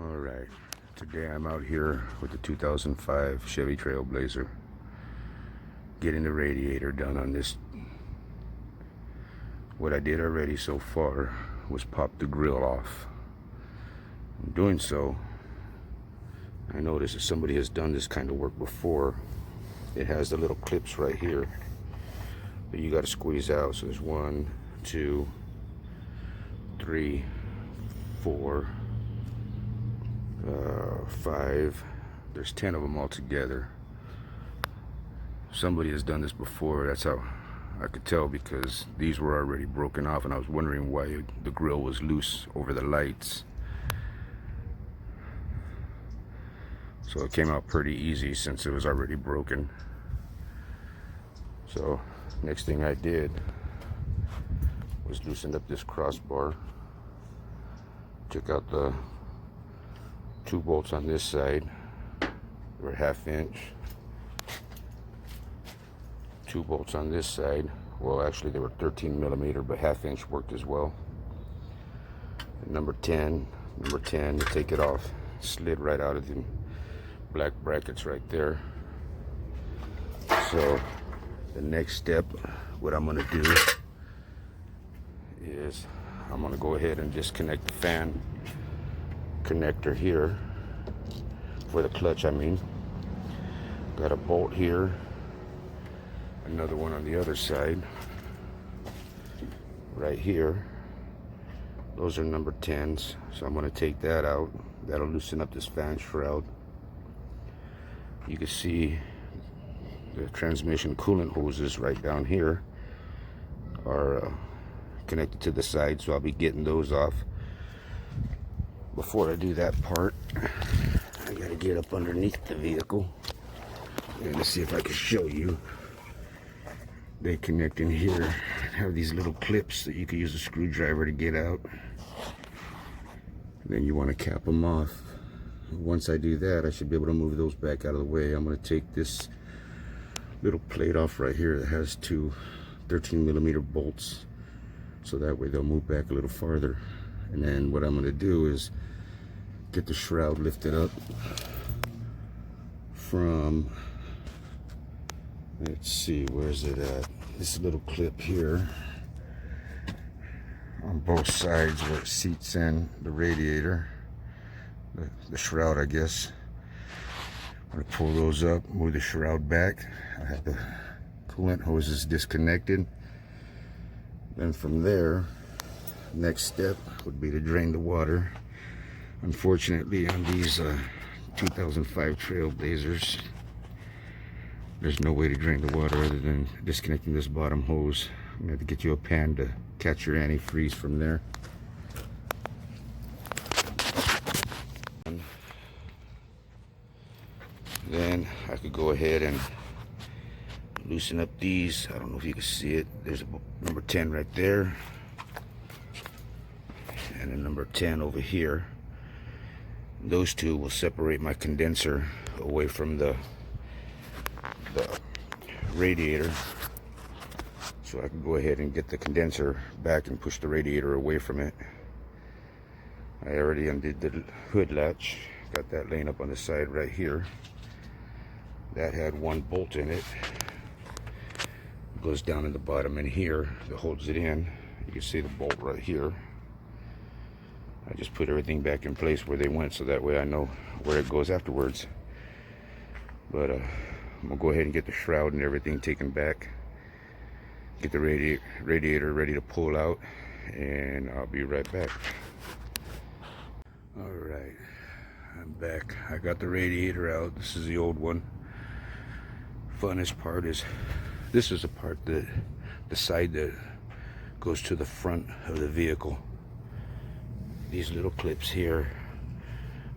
Alright, today I'm out here with the 2005 Chevy Trailblazer getting the radiator done on this. What I did already so far was pop the grill off. In doing so, I noticed that somebody has done this kind of work before. It has the little clips right here that you got to squeeze out. So there's 1, 2, 3, 4, 5. There's 10 of them all together. Somebody has done this before. That's how I could tell, because these were already broken off, and I was wondering why the grill was loose over the lights. So it came out pretty easy since it was already broken. So next thing I did was loosen up this crossbar, took out the 2 bolts on this side. They were 1/2 inch. 2 bolts on this side. Well, actually they were 13 millimeter, but 1/2 inch worked as well. And number 10 to take it off, slid right out of the black brackets right there. So the next step, what I'm gonna do is I'm gonna go ahead and disconnect the fan connector here for the clutch. Got a bolt here, another one on the other side right here. Those are number 10s, so I'm going to take that out. That'll loosen up this fan shroud. You can see the transmission coolant hoses right down here are connected to the side, so I'll be getting those off. Before I do that part, I gotta get up underneath the vehicle and let's see if I can show you. They connect in here, have these little clips that you can use a screwdriver to get out. Then you want to cap them off. Once I do that, I should be able to move those back out of the way. I'm going to take this little plate off right here that has 2 13 millimeter bolts, so that way they'll move back a little farther. And then what I'm going to do is get the shroud lifted up from, let's see, where's it at? This little clip here on both sides where it seats in the radiator, the shroud, I guess. I'm going to pull those up, move the shroud back. I have the coolant hoses disconnected. Then from there, next step would be to drain the water. Unfortunately, on these 2005 Trailblazers, there's no way to drain the water other than disconnecting this bottom hose. I'm gonna have to get you a pan to catch your antifreeze from there. Then I could go ahead and loosen up these. I don't know if you can see it. There's a number 10 right there, and a number 10 over here. Those two will separate my condenser away from the radiator, so I can go ahead and get the condenser back and push the radiator away from it. I already undid the hood latch, got that laying up on the side right here. That had 1 bolt in it. It goes down in the bottom in here that holds it in. You can see the bolt right here. I just put everything back in place where they went, so that way I know where it goes afterwards. But I'm gonna go ahead and get the shroud and everything taken back, get the radiator ready to pull out, and I'll be right back. All right, I'm back. I got the radiator out. This is the old one. Funnest part is, this is the part that, the side that goes to the front of the vehicle. These little clips here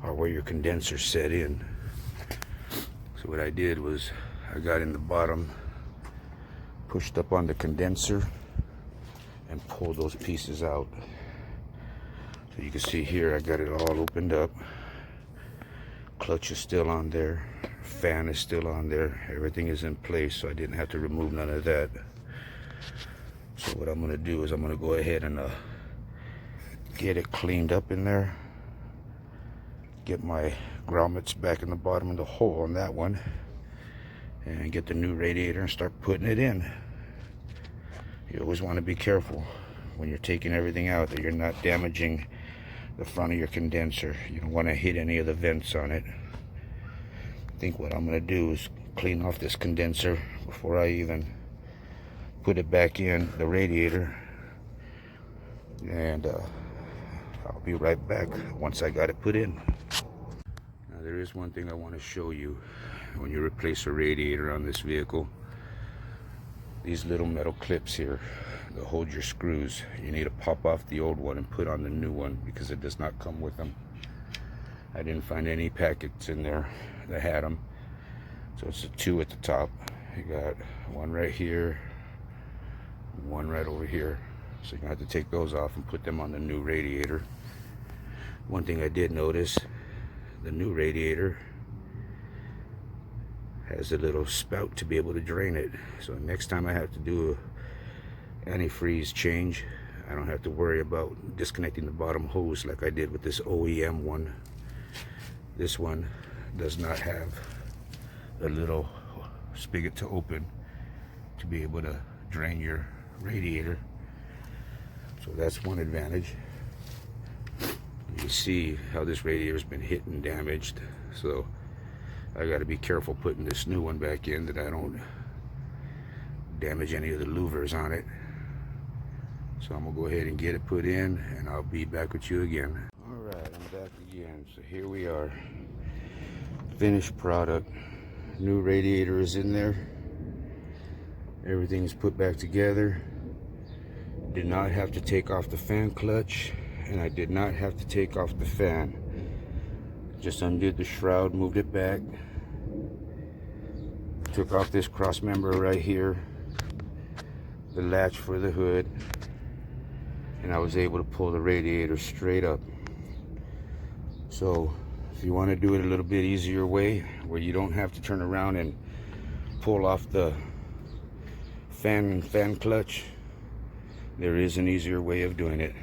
are where your condenser set in. So what I did was I got in the bottom, pushed up on the condenser, and pulled those pieces out. So you can see here I got it all opened up. Clutch is still on there, fan is still on there, everything is in place, so I didn't have to remove none of that. So what I'm going to do is I'm going to go ahead and get it cleaned up in there, get my grommets back in the bottom of the hole on that one, and get the new radiator and start putting it in. You always want to be careful when you're taking everything out that you're not damaging the front of your condenser. You don't want to hit any of the vents on it. I think what I'm going to do is clean off this condenser before I even put it back in the radiator, and I'll be right back once I got it put in. Now there is one thing I want to show you when you replace a radiator on this vehicle. These little metal clips here that hold your screws, you need to pop off the old one and put on the new one, because it does not come with them. I didn't find any packets in there that had them. So it's the two at the top. You got one right here, one right over here. So you're gonna have to take those off and put them on the new radiator. One thing I did notice, the new radiator has a little spout to be able to drain it. So next time I have to do a antifreeze change, I don't have to worry about disconnecting the bottom hose like I did with this OEM one. This one does not have a little spigot to open to be able to drain your radiator. So that's one advantage. You see how this radiator has been hit and damaged, so I got to be careful putting this new one back in that I don't damage any of the louvers on it. So I'm gonna go ahead and get it put in, and I'll be back with you again. All right, I'm back again. So here we are, finished product. New radiator is in there. Everything's put back together. Did not have to take off the fan clutch, and I did not have to take off the fan. Just undid the shroud, moved it back, took off this cross member right here, the latch for the hood, and I was able to pull the radiator straight up. So if you want to do it a little bit easier way, where you don't have to turn around and pull off the fan clutch, there is an easier way of doing it.